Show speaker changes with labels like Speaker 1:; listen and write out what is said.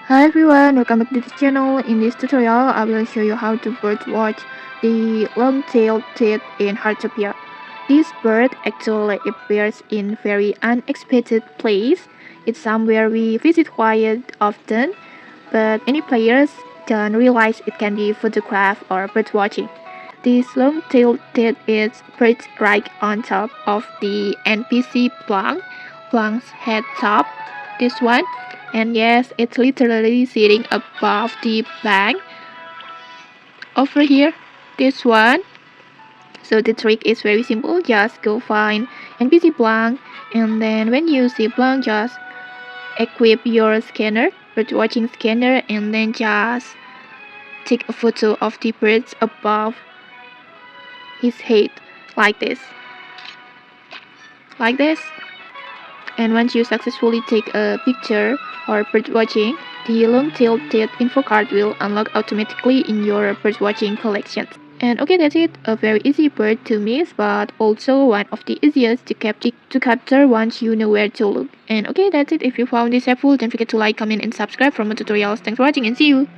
Speaker 1: Hi everyone, welcome back to the channel. In this tutorial, I will show you how to birdwatch the long-tailed tit in Heartopia. This bird actually appears in very unexpected place. It's somewhere we visit quite often, but many players don't realize it can be photographed or birdwatching. This long-tailed tit is perched right on top of the NPC Blanc, Blanc's head top. This one, and yes, it's literally sitting above the Blanc over here. This one. So the trick is very simple. Just go find NPC Blanc, and then when you see Blanc, just equip your scanner, birdwatching scanner, and then just take a photo of the birds above his head like this. And once you successfully take a picture or birdwatching, the long-tailed tit info card will unlock automatically in your birdwatching collection. And okay, that's it. A very easy bird to miss, but also one of the easiest to capture once you know where to look. And okay, that's it. If you found this helpful, don't forget to like, comment, and subscribe for more tutorials. Thanks for watching and see you!